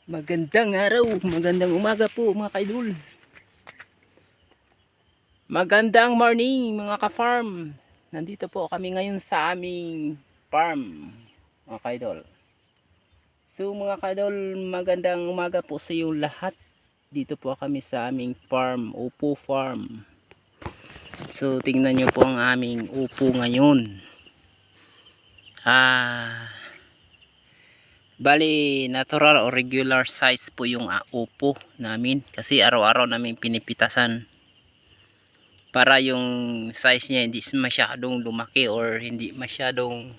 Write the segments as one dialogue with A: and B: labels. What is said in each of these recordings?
A: Magandang araw, magandang umaga po mga kaidol. Magandang morning mga ka-farm. Nandito po kami ngayon sa aming farm mga kaidol. So mga kaidol, magandang umaga po sa iyo lahat. Dito po kami sa aming farm, upo farm. So tingnan nyo po ang aming upo ngayon. Bali natural o regular size po yung upo namin kasi araw-araw namin pinipitasan para yung size niya hindi masyadong lumaki or hindi masyadong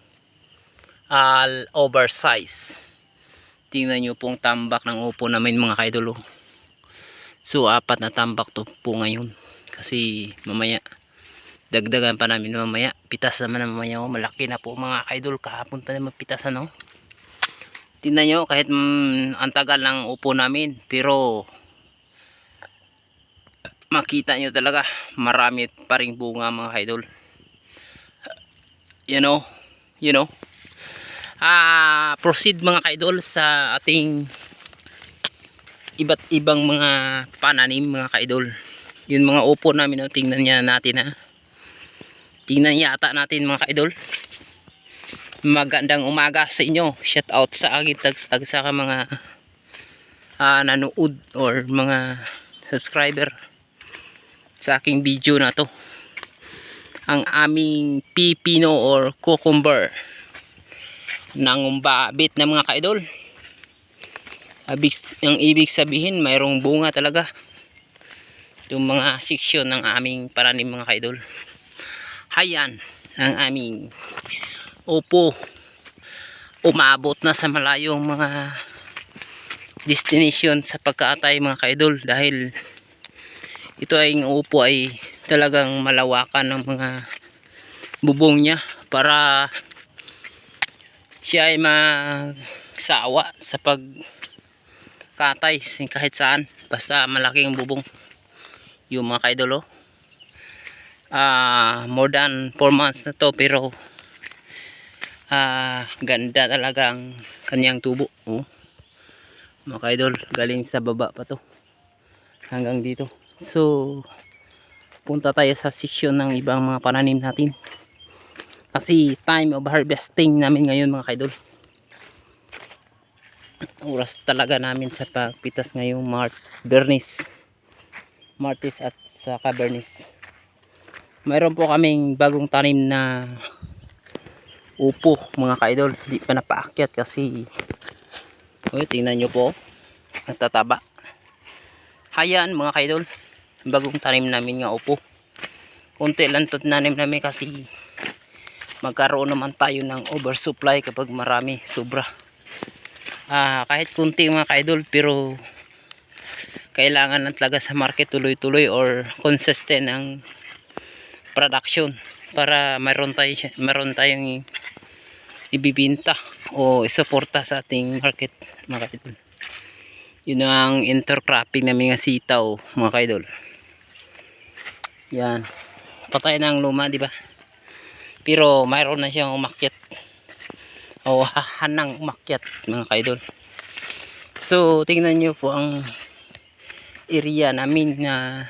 A: oversize. Tingnan nyo pong tambak ng upo namin mga kaidolo. So 4 na tambak to po ngayon kasi mamaya dagdagan pa namin mamaya. Pitas naman na mamaya. Malaki na po mga kaidol, kahapon pa naman pitasan no. Tingnan nyo kahit ang tagal ng upo namin pero makita nyo talaga marami pa ring bunga mga kaidol. You know proceed mga kaidol sa ating iba't ibang mga pananim mga kaidol. Yung mga upo namin tingnan niya natin tingnan yata natin mga kaidol. Magandang umaga sa inyo. Shout out sa aking tag sa mga nanood or mga subscriber sa aking video na to. Ang aming pipino or cucumber nangumbabit na mga kaidol. Ang ibig sabihin mayroong bunga talaga yung mga section ng aming paranim mga kaidol. Hayan ang aming upo, umabot na sa malayong mga destination sa pagkaatay mga kaidol dahil ito ay upo ay talagang malawakan ng mga bubong niya para siya ay magsawa sa pagkatay kahit saan basta malaking bubong yung mga kaidol. More than 4 months na to pero ganda talaga ang kanyang tubo mga kaidol, galing sa baba pa to hanggang dito. So punta tayo sa section ng ibang mga pananim natin kasi time of harvesting namin ngayon mga kaidol. Oras talaga namin sa pagpitas ngayong Martes at saka Bernis. Mayroon po kaming bagong tanim na upo mga kaidol, di pa napaakyat kasi tingnan nyo po nagtataba. Hayan mga kaidol, bagong tanim namin nga upo. Kunti lang to nanim namin kasi magkaroon naman tayo ng oversupply kapag marami sobra. Kahit kunti mga kaidol pero kailangan na talaga sa market tuloy-tuloy or consistent ang production para mayroon tayong ibibinta o isuporta sa ating market mga kaidol. Yun ang intercropping namin nga sitaw mga kaidol. Yan, patay na ang luma di ba, pero mayroon na siyang umakyat o hanang umakyat mga kaidol. So tingnan nyo po ang area namin na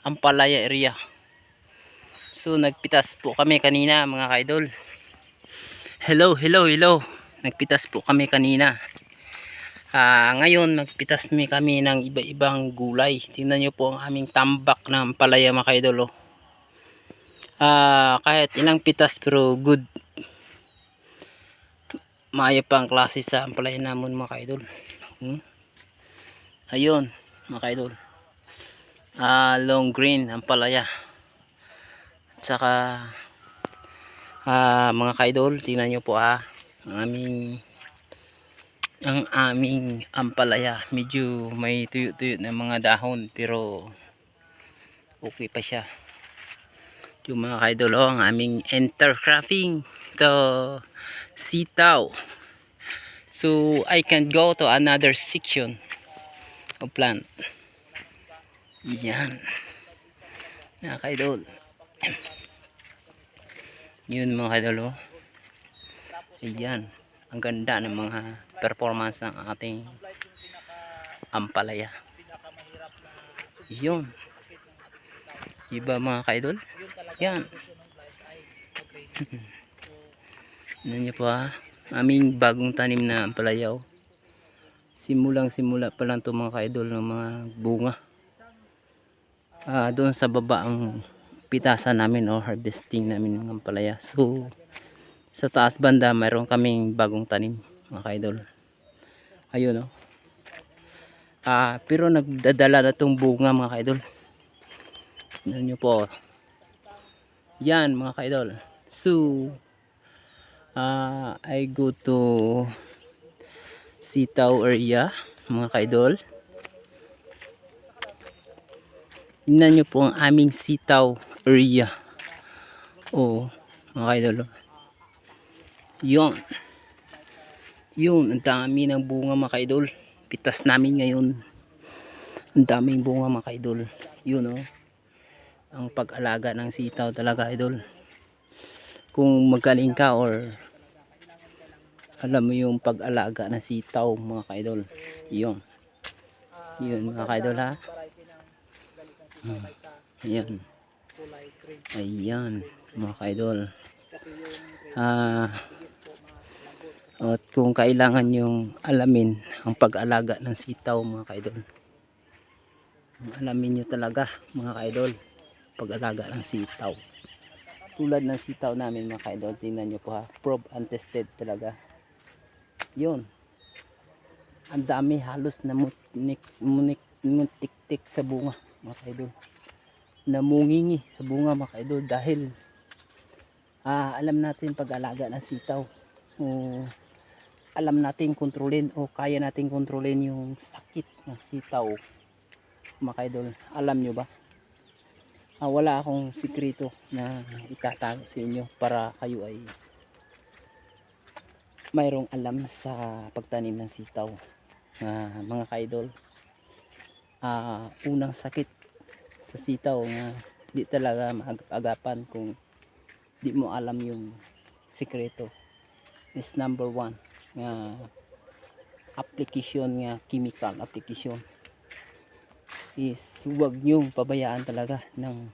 A: Ampalaya area. So nagpitas po kami kanina mga kaidol. Hello. Nagpitas po kami kanina. Ngayon magpitas kami ng iba-ibang gulay. Tingnan nyo po ang aming tambak ng ampalaya mga kaidol. Kahit ilang pitas pero good. Maayo pang klase sa ampalaya namon mga kaidol. Ayun mga kaidol. Long green ampalaya. At saka mga kaidol, tingnan nyo po ang aming ampalaya. Medyo may tuyo-tuyo na mga dahon pero okay pa siya. Yung mga kaidol ang aming intercropping to sitaw. So I can go to another section of plant. Yan mga kaidol. Yun mga kaidol. Ayan ang ganda ng mga performance ng ating ampalaya. Yun, diba mga ka-idol? Yan. Ano nyo po ha, aming bagong tanim na ampalaya. Simula pa lang to mga ka-idol ng mga bunga. Doon sa baba ang pitasan namin o harvesting namin ng ampalaya. So sa taas banda mayroon kaming bagong tanim mga ka-idol. Ayun o. Pero nagdadala na tong bunga mga ka-idol. Tignan nyo po. Yan mga ka-idol. So I go to sitaw area mga ka-idol. Tignan nyo po ang aming sitaw area. Mga ka-idol. Yun. Yun, ang dami ng bunga mga ka-idol. Pitas namin ngayon. Ang daming bunga mga ka-idol. Yun o. Ang pag-alaga ng sitaw talaga idol. Kung magaling ka or alam mo yung pag-alaga ng sitaw mga ka-idol. Yun. Yun mga ka-idol ha. Ayan. Ayan mga ka-idol. At kung kailangan yung alamin ang pag-alaga ng sitaw mga ka-idol, alamin nyo talaga mga ka-idol pag-alaga ng sitaw. Tulad ng sitaw namin mga ka-idol, tingnan nyo po ha, probe and tested talaga. Yun, ang dami, halos na muntik-tik sa bunga mga ka-idol, namungingi sa bunga mga ka-idol dahil alam natin pag-alaga ng sitaw. Alam natin kontrolin o kaya natin kontrolin yung sakit ng sitaw mga ka-idol. Alam nyo ba? Wala akong sikreto na itatago sa inyo para kayo ay mayroong alam sa pagtanim ng sitaw mga ka-idol. Unang sakit sa sitaw na di talaga maagap-agapan kung di mo alam yung sikreto is number 1 nga application nga chemical application is huwag nyong pabayaan talaga ng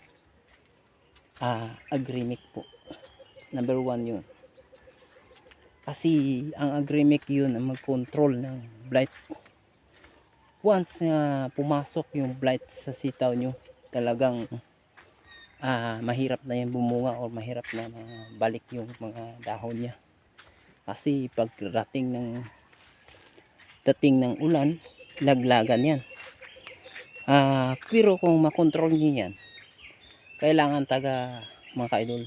A: agrimic po. Number 1 yun, kasi ang agrimic yun ang mag-control ng blight. Once pumasok yung blight sa sitaw nyo, talagang mahirap na yan bumunga o mahirap na balik yung mga dahon niya. Kasi pag dating ng ulan, laglagan yan. Pero kung makontrol niyo yan, kailangan mga ka-idol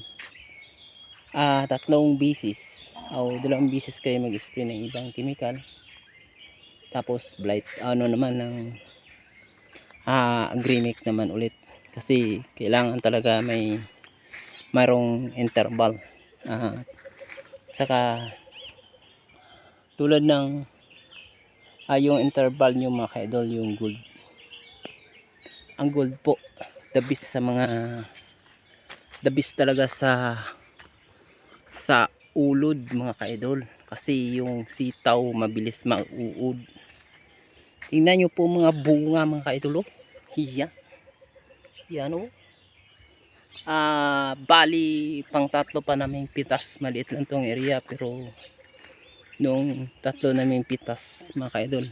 A: 3 beses o 2 beses kayo mag-spray ng ibang chemical. Tapos blight naman ng agrimic naman ulit, kasi kailangan talaga mayroong interval. Saka tulad ng yung interval nyo mga ka-idol, yung gold. Ang gold po the best talaga sa ulod mga ka-idol, kasi yung sitaw mabilis mauud. Tingnan nyo po mga bunga mga ka-idol. Yan o. Bali pang 3 pa naming pitas, maliit lang tong area, pero nung 3 naming pitas mga ka-idol,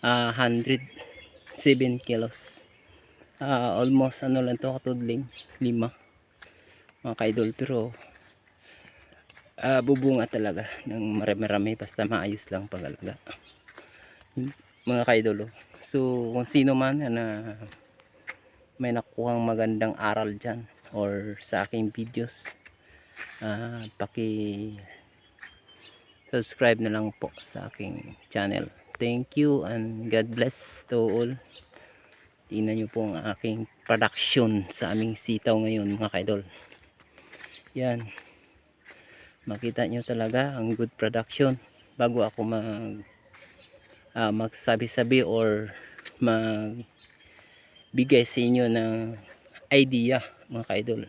A: 107 kilos. Almost lang to, katudling 5 mga ka-idol, pero bubunga talaga ng marami-rami basta maayos lang pag-alaga mga ka-idol. So kung sino man na may nakuhang magandang aral dyan or sa aking videos, subscribe na lang po sa aking channel. Thank you and God bless to all. Tingnan nyo po ang aking production sa aming sitaw ngayon mga ka-idol. Yan, makita nyo talaga ang good production. Bago ako magsabi-sabi or magbigay sa inyo ng idea mga ka-idol,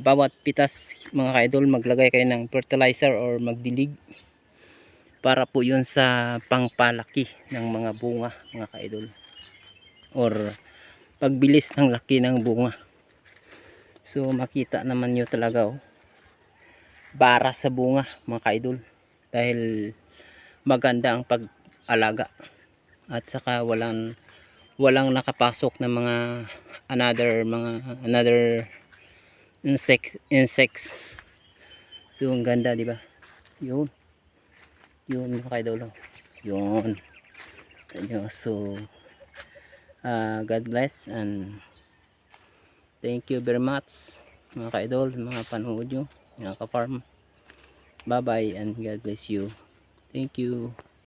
A: bawat pitas mga ka-idol maglagay kayo ng fertilizer or magdilig para po yun sa pangpalaki ng mga bunga mga ka-idol or pagbilis ng laki ng bunga. So makita naman nyo talaga bara sa bunga mga ka-idol dahil maganda ang pag-alaga at saka walang nakapasok na mga another insects. So ang ganda, di ba? Yun mga ka-idol. Yun. So God bless and thank you very much mga ka-idol, mga panood nyo, mga ka-farm. Bye bye and God bless you. Thank you.